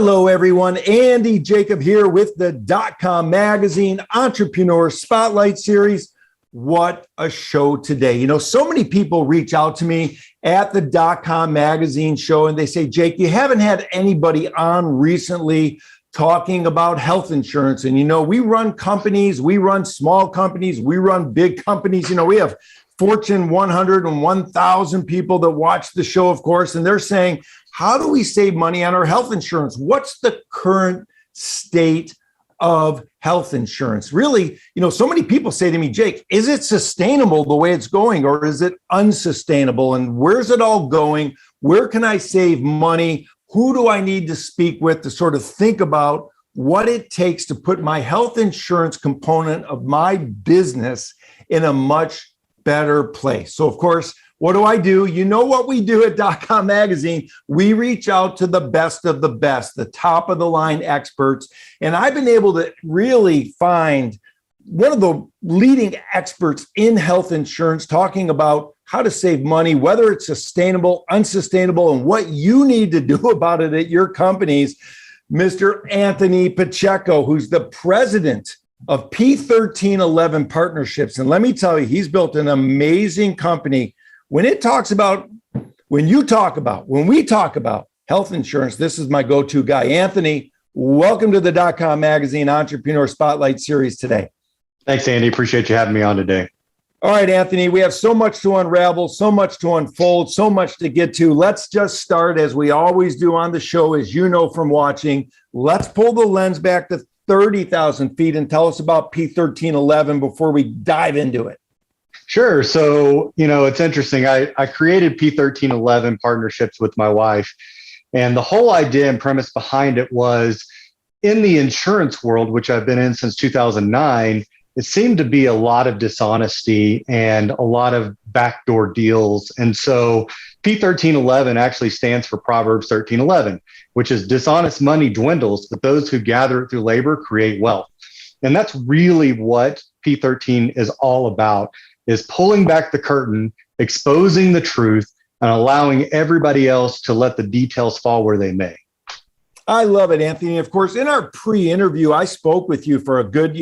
Hello, everyone. Andy Jacob here with the DotCom Magazine Entrepreneur Spotlight Series. What a show today. You know, so many people reach out to me at the DotCom Magazine show and they say, Jake, you haven't had anybody on recently talking about health insurance. And, you know, we run companies, we run small companies, we run big companies. You know, we have Fortune 100 and 1,000 people that watch the show, of course, and they're saying, how do we save money on our health insurance? What's the current state of health insurance? Really, you know, so many people say to me, Jake, is it sustainable the way it's going, or is it unsustainable? And where's it all going? Where can I save money? Who do I need to speak with to sort of think about what it takes to put my health insurance component of my business in a much better place? So, of course, what do? You know what we do at DotCom Magazine. We reach out to the best of the best, the top of the line experts. And I've been able to really find one of the leading experts in health insurance talking about how to save money, whether it's sustainable, unsustainable, and what you need to do about it at your companies. Mr. Anthony Pacheco, who's the president of P13 Partnerships. And let me tell you, he's built an amazing company. When we talk about health insurance, this is my go-to guy. Anthony, welcome to the DotCom Magazine Entrepreneur Spotlight Series today. Thanks, Andy. Appreciate you having me on today. All right, Anthony, we have so much to unravel, so much to unfold, so much to get to. Let's just start, as we always do on the show, as you know from watching. Let's pull the lens back to 30,000 feet and tell us about P13 before we dive into it. Sure. So, you know, it's interesting. I created P13 Partnerships with my wife. And the whole idea and premise behind it was, in the insurance world, which I've been in since 2009, it seemed to be a lot of dishonesty and a lot of backdoor deals. And so P13 actually stands for Proverbs 13:11, which is dishonest money dwindles, but those who gather it through labor create wealth. And that's really what P13 is all about, is pulling back the curtain, exposing the truth, and allowing everybody else to let the details fall where they may. I love it, Anthony. Of course, in our pre-interview, I spoke with you for a good,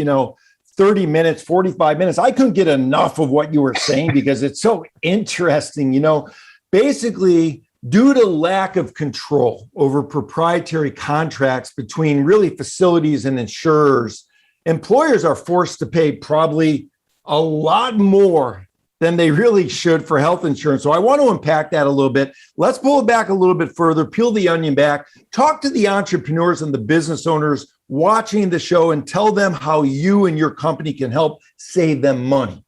30 minutes, 45 minutes. I couldn't get enough of what you were saying because it's so interesting. You know, basically, due to lack of control over proprietary contracts between really facilities and insurers, employers are forced to pay probably a lot more than they really should for health insurance. So I want to unpack that a little bit. Let's pull it back a little bit further, peel the onion back, talk to the entrepreneurs and the business owners watching the show and tell them how you and your company can help save them money.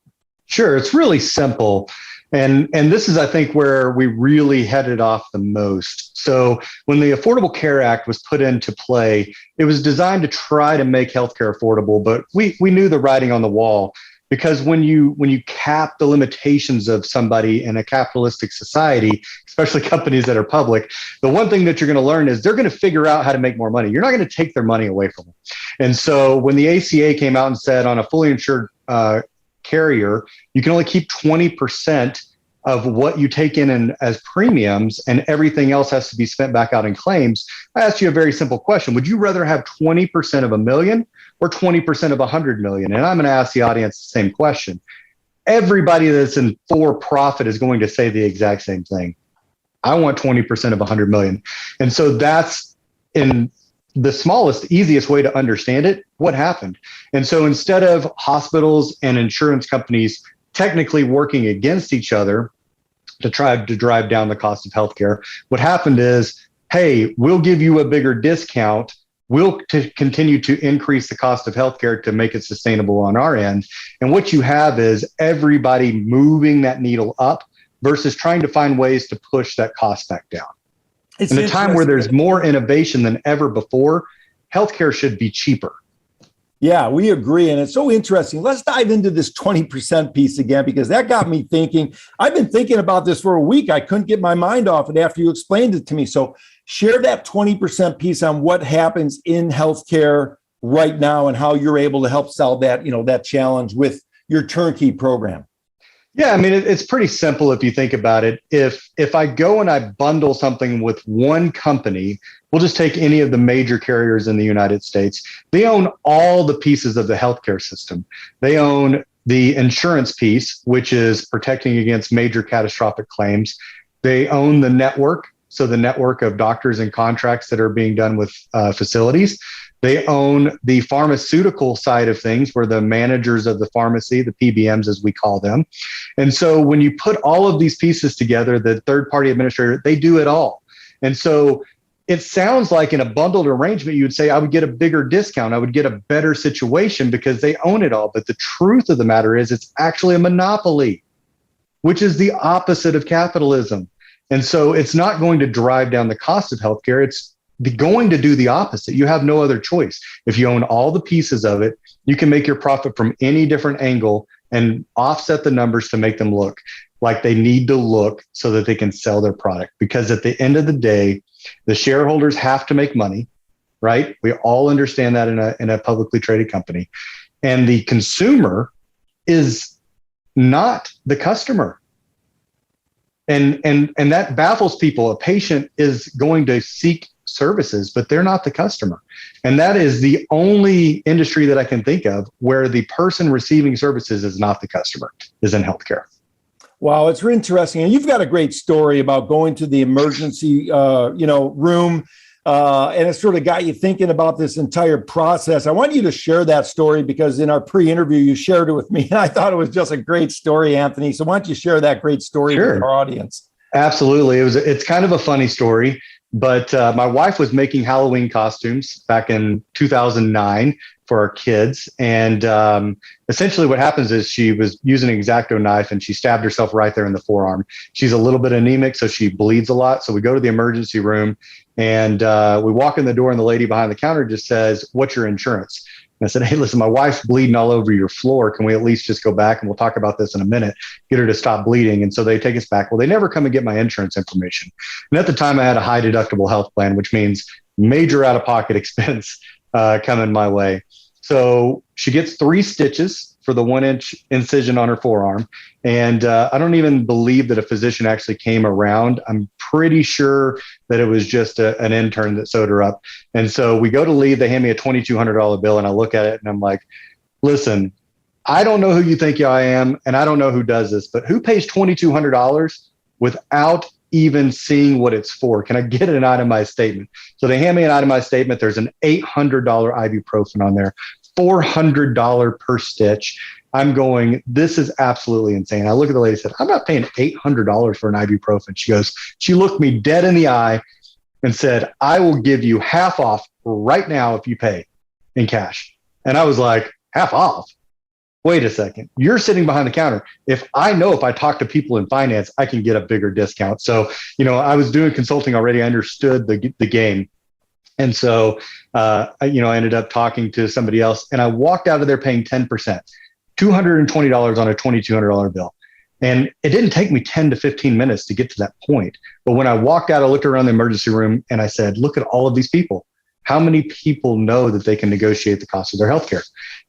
Sure. It's really simple. And this is, I think, where we really headed off the most. So when the Affordable Care Act was put into play, it was designed to try to make healthcare affordable, but we knew the writing on the wall. Because when you cap the limitations of somebody in a capitalistic society, especially companies that are public, the one thing that you're going to learn is they're going to figure out how to make more money. You're not going to take their money away from them. And so when the ACA came out and said on a fully insured carrier, you can only keep 20% of what you take in as premiums, and everything else has to be spent back out in claims. I asked you a very simple question. Would you rather have 20% of $1 million or 20% of 100 million? And I'm going to ask the audience the same question. Everybody that's in for-profit is going to say the exact same thing. I want 20% of 100 million. And so that's, in the smallest, easiest way to understand it, what happened. And so instead of hospitals and insurance companies technically working against each other to try to drive down the cost of healthcare, what happened is, hey, we'll give you a bigger discount. We'll continue to increase the cost of healthcare to make it sustainable on our end. And what you have is everybody moving that needle up versus trying to find ways to push that cost back down. In a time where there's more innovation than ever before, healthcare should be cheaper. Yeah, we agree. And it's so interesting. Let's dive into this 20% piece again, because that got me thinking. I've been thinking about this for a week. I couldn't get my mind off it after you explained it to me. So share that 20% piece on what happens in healthcare right now and how you're able to help solve that, that challenge with your turnkey program. Yeah, I mean, it's pretty simple if you think about it. If I go and I bundle something with one company, we'll just take any of the major carriers in the United States. They own all the pieces of the healthcare system. They own the insurance piece, which is protecting against major catastrophic claims. They own the network, so the network of doctors and contracts that are being done with facilities. They own the pharmaceutical side of things, where the managers of the pharmacy, the PBMs as we call them. And so when you put all of these pieces together, the third party administrator, they do it all. And so it sounds like in a bundled arrangement, you would say, I would get a bigger discount. I would get a better situation because they own it all. But the truth of the matter is it's actually a monopoly, which is the opposite of capitalism. And so it's not going to drive down the cost of healthcare. It's going to do the opposite. You have no other choice. If you own all the pieces of it, you can make your profit from any different angle and offset the numbers to make them look like they need to look so that they can sell their product. Because at the end of the day, the shareholders have to make money, right? We all understand that in a publicly traded company. And the consumer is not the customer. And that baffles people. A patient is going to seek services, but they're not the customer. And that is the only industry that I can think of where the person receiving services is not the customer, is in healthcare. Wow, it's interesting. And you've got a great story about going to the emergency room. And it sort of got you thinking about this entire process. I want you to share that story because in our pre-interview, you shared it with me. And I thought it was just a great story, Anthony. So why don't you share that great story with our audience? Absolutely. It's kind of a funny story, but my wife was making Halloween costumes back in 2009 for our kids. And essentially what happens is she was using an X-Acto knife and she stabbed herself right there in the forearm. She's a little bit anemic, so she bleeds a lot. So we go to the emergency room and we walk in the door and the lady behind the counter just says, "What's your insurance?" And I said, "Hey, listen, my wife's bleeding all over your floor. Can we at least just go back and we'll talk about this in a minute, get her to stop bleeding?" And so they take us back. Well, they never come and get my insurance information. And at the time I had a high deductible health plan, which means major out-of-pocket expense coming my way. So she gets 3 stitches for the 1-inch incision on her forearm. And I don't even believe that a physician actually came around. I'm pretty sure that it was just an intern that sewed her up. And so we go to leave. They hand me a $2,200 bill and I look at it and I'm like, "Listen, I don't know who you think I am and I don't know who does this, but who pays $2,200 without even seeing what it's for? Can I get an itemized statement?" So they hand me an itemized statement. There's an $800 ibuprofen on there, $400 per stitch. I'm going, this is absolutely insane. I look at the lady and said, "I'm not paying $800 for an ibuprofen." She looked me dead in the eye and said, "I will give you half off right now if you pay in cash." And I was like, half off? Wait a second. You're sitting behind the counter. If I talk to people in finance, I can get a bigger discount. So, I was doing consulting already. I understood the game. And so, I ended up talking to somebody else and I walked out of there paying 10%, $220 on a $2,200 bill. And it didn't take me 10 to 15 minutes to get to that point. But when I walked out, I looked around the emergency room and I said, "Look at all of these people. How many people know that they can negotiate the cost of their healthcare?"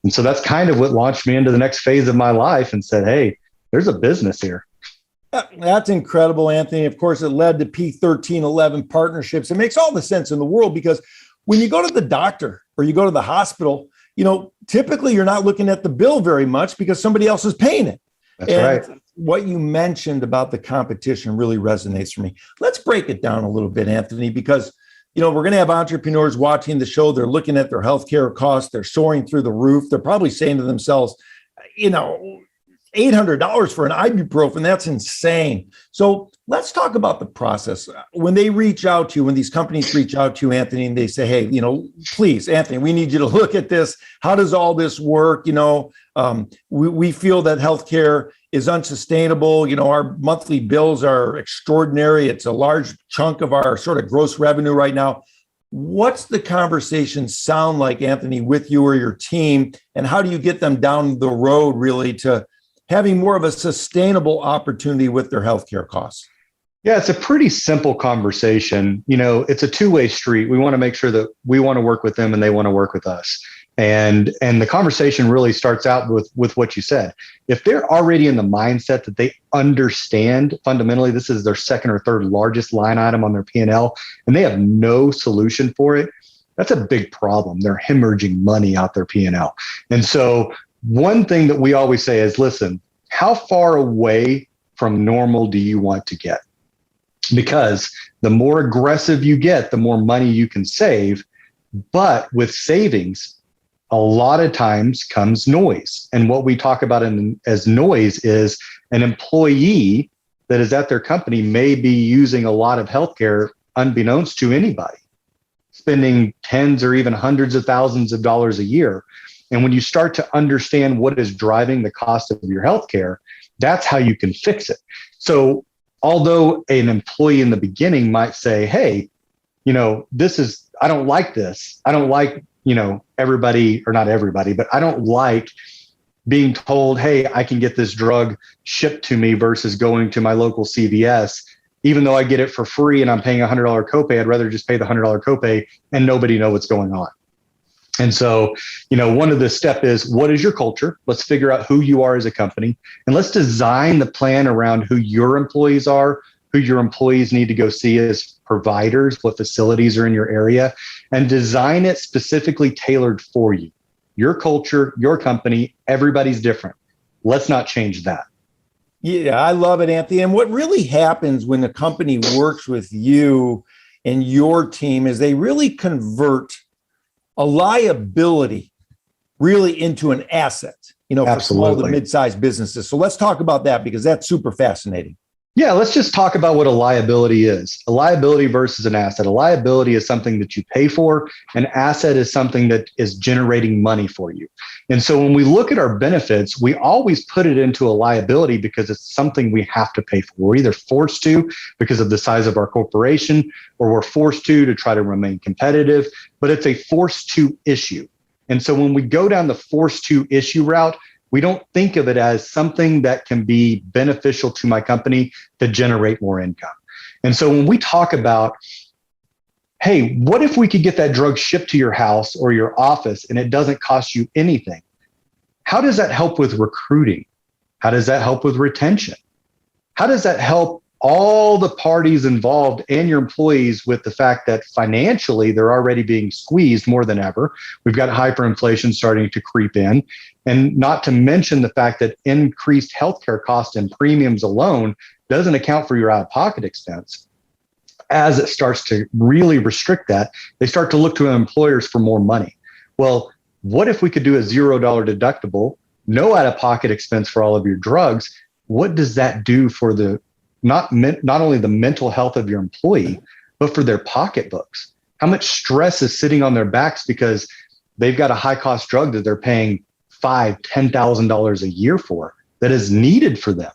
And so that's kind of what launched me into the next phase of my life and said, "Hey, there's a business here." That's incredible, Anthony. Of course, it led to P13, 11 partnerships. It makes all the sense in the world because when you go to the doctor or you go to the hospital, typically you're not looking at the bill very much because somebody else is paying it. That's right. What you mentioned about the competition really resonates for me. Let's break it down a little bit, Anthony, because we're going to have entrepreneurs watching the show. They're looking at their healthcare costs. They're soaring through the roof. They're probably saying to themselves, $800 for an ibuprofen, that's insane. So let's talk about the process. When they reach out to you, when these companies reach out to you, Anthony, and they say, "Hey, please, Anthony, we need you to look at this. How does all this work? We feel that healthcare is unsustainable. Our monthly bills are extraordinary. It's a large chunk of our sort of gross revenue right now." What's the conversation sound like, Anthony, with you or your team? And how do you get them down the road really to having more of a sustainable opportunity with their healthcare costs? Yeah, it's a pretty simple conversation. It's a two-way street. We want to make sure that we want to work with them and they want to work with us. And the conversation really starts out with what you said. If they're already in the mindset that they understand fundamentally this is their second or third largest line item on their P&L, and they have no solution for it, that's a big problem. They're hemorrhaging money out their P&L. And so one thing that we always say is, listen, how far away from normal do you want to get? Because the more aggressive you get, the more money you can save. But with savings, a lot of times comes noise. And what we talk about as noise is an employee that is at their company may be using a lot of healthcare unbeknownst to anybody, spending tens or even hundreds of thousands of dollars a year. And when you start to understand what is driving the cost of your healthcare, that's how you can fix it. So although an employee in the beginning might say, hey, I don't like this. I don't like, everybody, or not everybody, but I don't like being told, hey, I can get this drug shipped to me versus going to my local CVS. Even though I get it for free and I'm paying $100 copay, I'd rather just pay the $100 copay and nobody know what's going on. And so, one of the steps is, what is your culture? Let's figure out who you are as a company, and let's design the plan around who your employees are, who your employees need to go see as providers, what facilities are in your area, and design it specifically tailored for you. Your culture, your company, everybody's different. Let's not change that. Yeah, I love it, Anthony. And what really happens when a company works with you and your team is they really convert a liability really into an asset, for small to mid-sized businesses. So let's talk about that, because that's super fascinating. Yeah, let's just talk about what a liability is. A liability versus an asset. A liability is something that you pay for. An asset is something that is generating money for you. And so when we look at our benefits, we always put it into a liability because it's something we have to pay for. We're either forced to because of the size of our corporation, or we're forced to try to remain competitive, but it's a forced to issue. And so when we go down the forced to issue route, we don't think of it as something that can be beneficial to my company to generate more income. And so when we talk about, hey, what if we could get that drug shipped to your house or your office and it doesn't cost you anything? How does that help with recruiting? How does that help with retention? How does that help all the parties involved and your employees with the fact that financially they're already being squeezed more than ever? We've got hyperinflation starting to creep in. And not to mention the fact that increased healthcare costs and premiums alone doesn't account for your out-of-pocket expense. As it starts to really restrict that, they start to look to employers for more money. Well, what if we could do a $0 deductible, no out-of-pocket expense for all of your drugs? What does that do for the not only the mental health of your employee, but for their pocketbooks? How much stress is sitting on their backs because they've got a high-cost drug that they're paying $5,000, $10,000 a year for that is needed for them?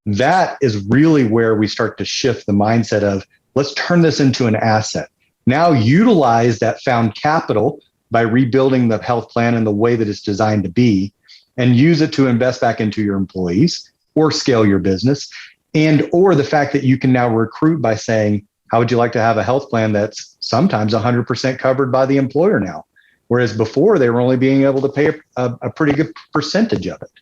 That is really where we start to shift the mindset of, let's turn this into an asset. Now utilize that found capital by rebuilding the health plan in the way that it's designed to be, and use it to invest back into your employees or scale your business, and or the fact that you can now recruit by saying, how would you like to have a health plan that's sometimes 100% covered by the employer now? Whereas before they were only being able to pay a pretty good percentage of it.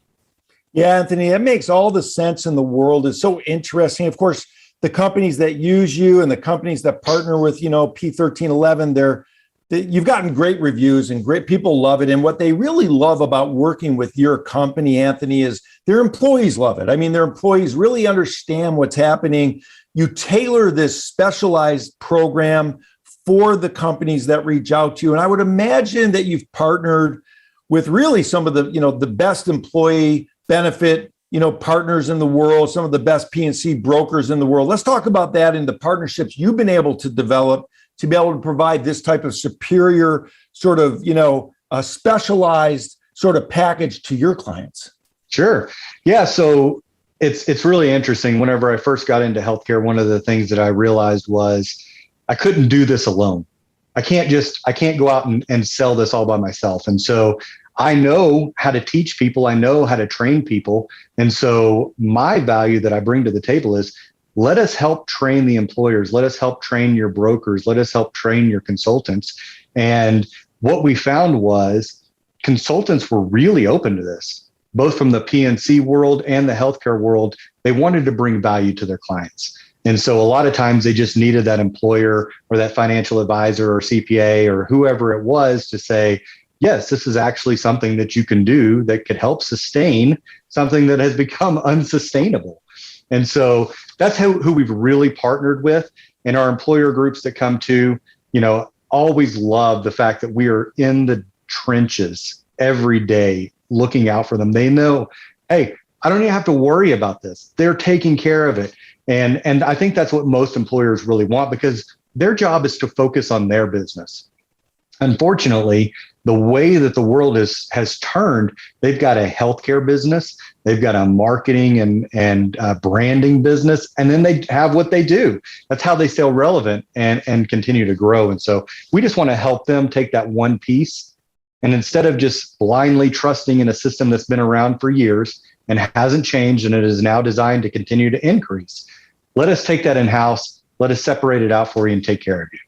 Yeah, Anthony, that makes all the sense in the world. It's so interesting. Of course, the companies that use you and the companies that partner with, P13, 11, you've gotten great reviews and great people love it. And what they really love about working with your company, Anthony, is their employees love it. I mean, their employees really understand what's happening. You tailor this specialized program for the companies that reach out to you. And I would imagine that you've partnered with really some of the, the best employee benefit, partners in the world, some of the best P&C brokers in the world. Let's talk about that and the partnerships you've been able to develop to be able to provide this type of superior sort of, a specialized sort of package to your clients. Sure. Yeah. So it's really interesting. Whenever I first got into healthcare, one of the things that I realized was I couldn't do this alone. I can't go out and sell this all by myself. And so I know how to teach people. I know how to train people. And so my value that I bring to the table is, let us help train the employers. Let us help train your brokers. Let us help train your consultants. And what we found was consultants were really open to this, both from the PNC world and the healthcare world. They wanted to bring value to their clients. And so a lot of times they just needed that employer or that financial advisor or CPA or whoever it was to say, yes, this is actually something that you can do that could help sustain something that has become unsustainable. And so that's who we've really partnered with. And our employer groups that come to, always love the fact that we are in the trenches every day looking out for them. They know, hey, I don't even have to worry about this. They're taking care of it. And I think that's what most employers really want, because their job is to focus on their business. Unfortunately, the way that the world has turned, they've got a healthcare business, they've got a marketing and branding business, and then they have what they do. That's how they stay relevant and continue to grow. And so we just want to help them take that one piece, and instead of just blindly trusting in a system that's been around for years and hasn't changed, and it is now designed to continue to increase, let us take that in-house, let us separate it out for you and take care of you.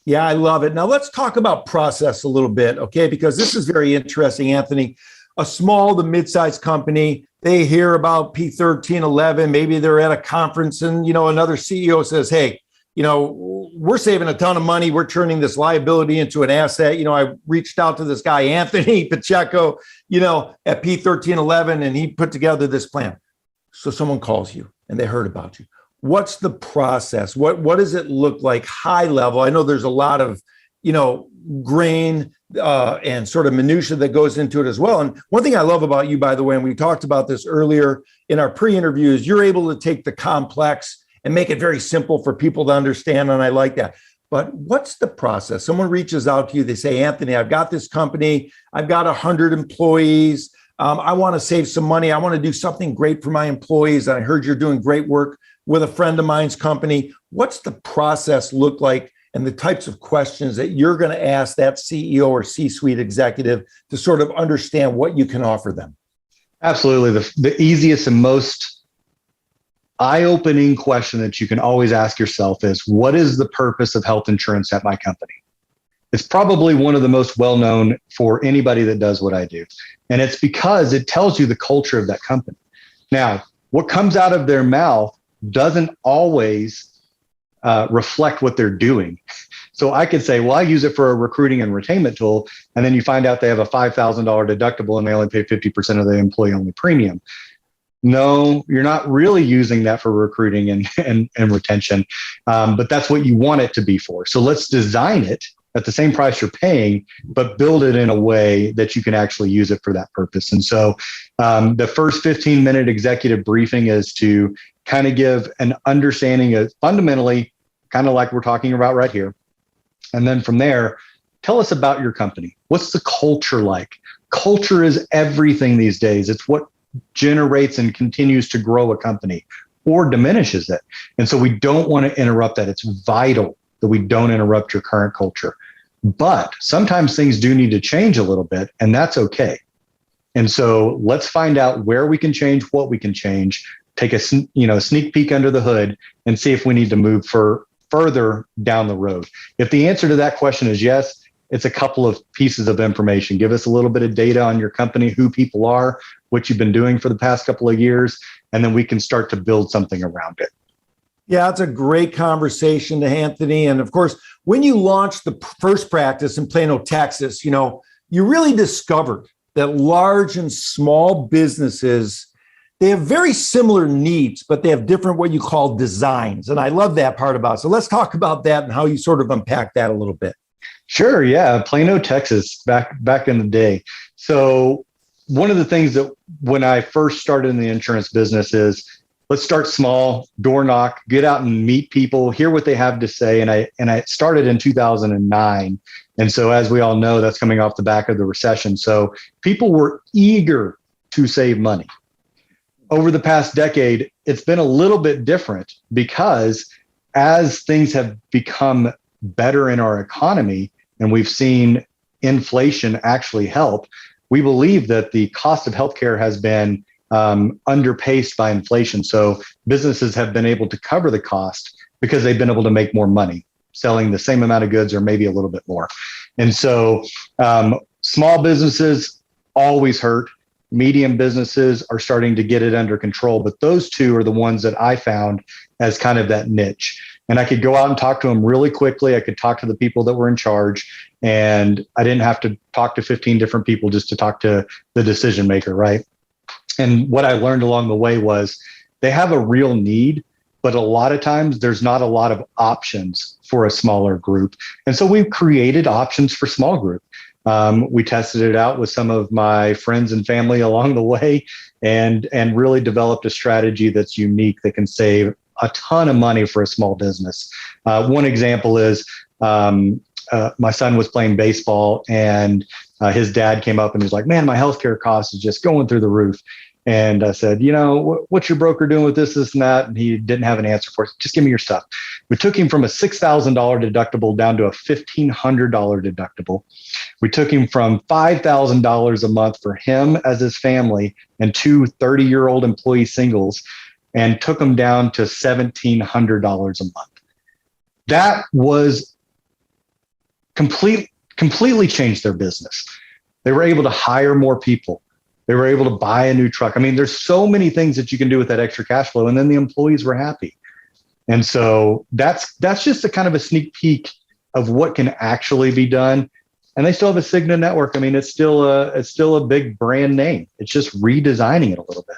Yeah, I love it. Now let's talk about process a little bit, okay? Because this is very interesting, Anthony. A small to mid-sized company, they hear about P13, 11, maybe they're at a conference and, another CEO says, hey, we're saving a ton of money. We're turning this liability into an asset. I reached out to this guy, Anthony Pacheco, at P13, 11, and he put together this plan. So someone calls you and they heard about you. What's the process? What does it look like high level? I know there's a lot of, grain and sort of minutia that goes into it as well. And one thing I love about you, by the way, and we talked about this earlier in our pre-interview, is you're able to take the complex and make it very simple for people to understand. And I like that. But what's the process? Someone reaches out to you. They say, Anthony, I've got this company. I've got 100 employees. I want to save some money. I want to do something great for my employees. And I heard you're doing great work with a friend of mine's company. What's the process look like, and the types of questions that you're going to ask that CEO or C-suite executive to sort of understand what you can offer them? Absolutely. The easiest and most eye-opening question that you can always ask yourself is, what is the purpose of health insurance at my company? It's probably one of the most well-known for anybody that does what I do. And it's because it tells you the culture of that company. Now, what comes out of their mouth doesn't always reflect what they're doing. So I could say, well, I use it for a recruiting and retainment tool. And then you find out they have a $5,000 deductible and they only pay 50% of the employee-only premium. No, you're not really using that for recruiting and retention, but that's what you want it to be for. So let's design it at the same price you're paying, but build it in a way that you can actually use it for that purpose. And so the first 15-minute executive briefing is to kind of give an understanding of fundamentally, kind of like we're talking about right here. And then from there, tell us about your company. What's the culture like? Culture is everything these days. It's what generates and continues to grow a company or diminishes it. And so we don't want to interrupt that. It's vital that we don't interrupt your current culture. But sometimes things do need to change a little bit, and that's okay. And so let's find out where we can change, what we can change, take a sneak peek under the hood and see if we need to move further down the road. If the answer to that question is yes, it's a couple of pieces of information. Give us a little bit of data on your company, who people are, what you've been doing for the past couple of years, and then we can start to build something around it. Yeah, it's a great conversation, to Anthony. And of course, when you launched the first practice in Plano, Texas, you really discovered that large and small businesses, they have very similar needs, but they have different what you call designs. And I love that part about it. So let's talk about that and how you sort of unpack that a little bit. Sure. Yeah. Plano, Texas, back in the day. So one of the things that when I first started in the insurance business is, let's start small, door knock, get out and meet people, hear what they have to say. And I started in 2009. And so as we all know, that's coming off the back of the recession. So people were eager to save money. Over the past decade, it's been a little bit different, because as things have become better in our economy and we've seen inflation actually help, we believe that the cost of healthcare has been underpaced by inflation. So businesses have been able to cover the cost because they've been able to make more money. selling the same amount of goods or maybe a little bit more. And so small businesses always hurt. Medium businesses are starting to get it under control, but those two are the ones that I found as kind of that niche. And I could go out and talk to them really quickly. I could talk to the people that were in charge, and I didn't have to talk to 15 different people just to talk to the decision maker, right? And what I learned along the way was they have a real need, but a lot of times there's not a lot of options for a smaller group. And so we've created options for small group. We tested it out with some of my friends and family along the way, and really developed a strategy that's unique that can save a ton of money for a small business. One example is my son was playing baseball, and his dad came up and he's like, man, my healthcare cost is just going through the roof. And I said, what's your broker doing with this, and that? And he didn't have an answer for it. Just give me your stuff. We took him from a $6,000 deductible down to a $1,500 deductible. We took him from $5,000 a month for him as his family and two 30-year-old employee singles, and took them down to $1,700 a month. That was completely changed their business. They were able to hire more people. They were able to buy a new truck. I mean, there's so many things that you can do with that extra cash flow. And then the employees were happy. And so that's just a kind of a sneak peek of what can actually be done. And they still have a Cigna network. I mean, it's still a big brand name. It's just redesigning it a little bit.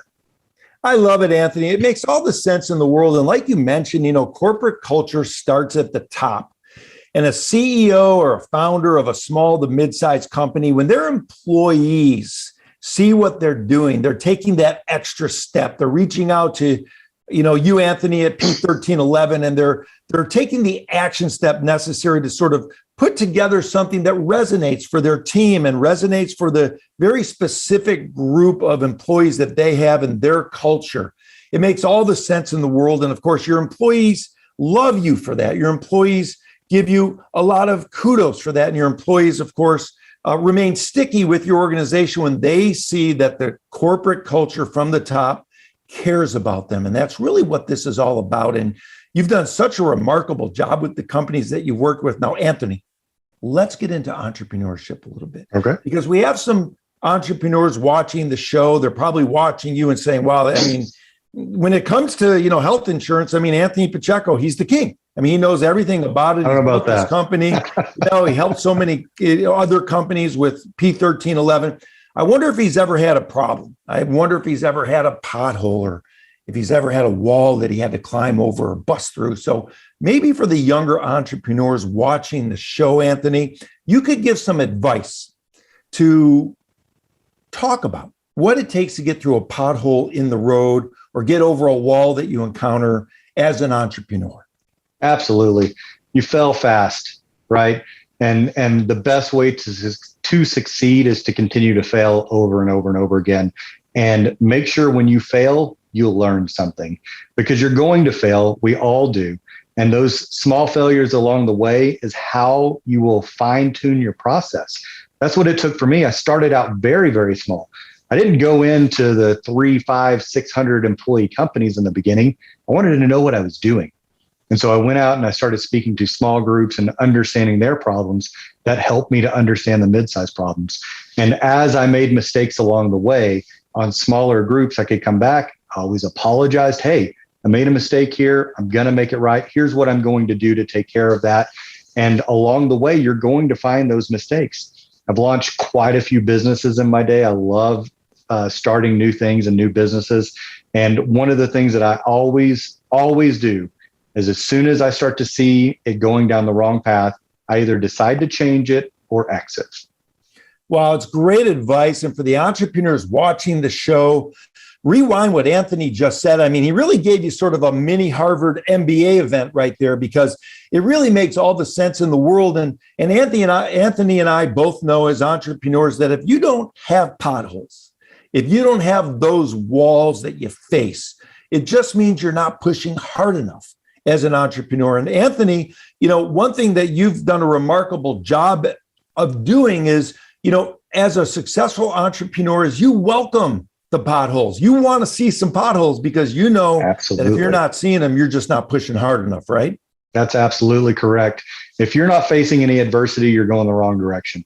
I love it, Anthony. It makes all the sense in the world. And like you mentioned, corporate culture starts at the top. And a CEO or a founder of a small to mid-sized company, when their employees see what they're doing, they're taking that extra step. They're reaching out to, you, Anthony, at P1311, and they're taking the action step necessary to sort of put together something that resonates for their team and resonates for the very specific group of employees that they have in their culture. It makes all the sense in the world. And of course, your employees love you for that. Your employees give you a lot of kudos for that. And your employees, of course, remain sticky with your organization when they see that the corporate culture from the top cares about them. And that's really what this is all about. And you've done such a remarkable job with the companies that you've worked with. Now, Anthony, let's get into entrepreneurship a little bit. Okay. Because we have some entrepreneurs watching the show. They're probably watching you and saying, wow, I mean, when it comes to, health insurance, I mean, Anthony Pacheco, he's the king. I mean, he knows everything about it. I don't know about that. His company. He helped so many other companies with P1311. I wonder if he's ever had a problem. I wonder if he's ever had a pothole, or if he's ever had a wall that he had to climb over or bust through. So maybe for the younger entrepreneurs watching the show, Anthony, you could give some advice to talk about what it takes to get through a pothole in the road or get over a wall that you encounter as an entrepreneur. Absolutely. You fail fast, right? And the best way to succeed is to continue to fail over and over and over again. And make sure when you fail, you'll learn something, because you're going to fail. We all do. And those small failures along the way is how you will fine tune your process. That's what it took for me. I started out very, very small. I didn't go into the 300, 500, 600 employee companies in the beginning. I wanted to know what I was doing. And so I went out and I started speaking to small groups and understanding their problems. That helped me to understand the mid-sized problems. And as I made mistakes along the way on smaller groups, I could come back. I always apologized. Hey, I made a mistake here. I'm going to make it right. Here's what I'm going to do to take care of that. And along the way, you're going to find those mistakes. I've launched quite a few businesses in my day. I love starting new things and new businesses. And one of the things that I always do is, as soon as I start to see it going down the wrong path, I either decide to change it or exit. Well, it's great advice. And for the entrepreneurs watching the show, rewind what Anthony just said. I mean, he really gave you sort of a mini Harvard MBA event right there, because it really makes all the sense in the world. And Anthony and I both know as entrepreneurs that if you don't have potholes, if you don't have those walls that you face, it just means you're not pushing hard enough as an entrepreneur. And Anthony, one thing that you've done a remarkable job of doing is, as a successful entrepreneur, is you welcome the potholes. You want to see some potholes because Absolutely. that if you're not seeing them, you're just not pushing hard enough, right? That's absolutely correct. If you're not facing any adversity, you're going the wrong direction.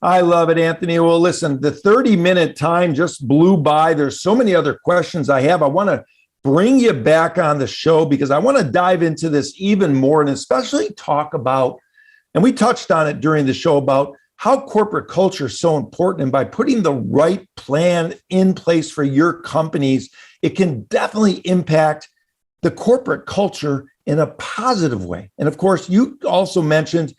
I love it, Anthony. Well, listen, the 30-minute time just blew by. There's so many other questions I have. I want to bring you back on the show because I want to dive into this even more and especially talk about, and we touched on it during the show, about how corporate culture is so important. And by putting the right plan in place for your companies, it can definitely impact the corporate culture in a positive way. And of course, you also mentioned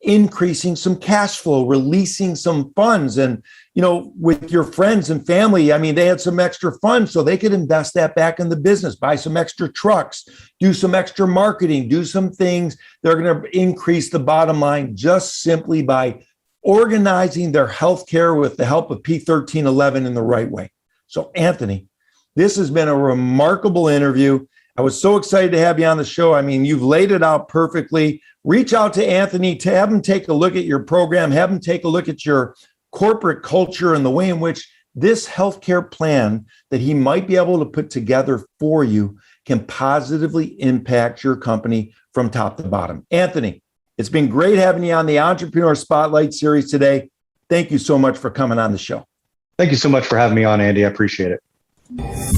increasing some cash flow, releasing some funds. And, with your friends and family, they had some extra funds so they could invest that back in the business, buy some extra trucks, do some extra marketing, do some things that are going to increase the bottom line just simply by organizing their healthcare with the help of P1311 in the right way. So, Anthony, this has been a remarkable interview. I was so excited to have you on the show. You've laid it out perfectly. Reach out to Anthony to have him take a look at your program, have him take a look at your corporate culture and the way in which this healthcare plan that he might be able to put together for you can positively impact your company from top to bottom. Anthony, it's been great having you on the Entrepreneur Spotlight series today. Thank you so much for coming on the show. Thank you so much for having me on, Andy. I appreciate it.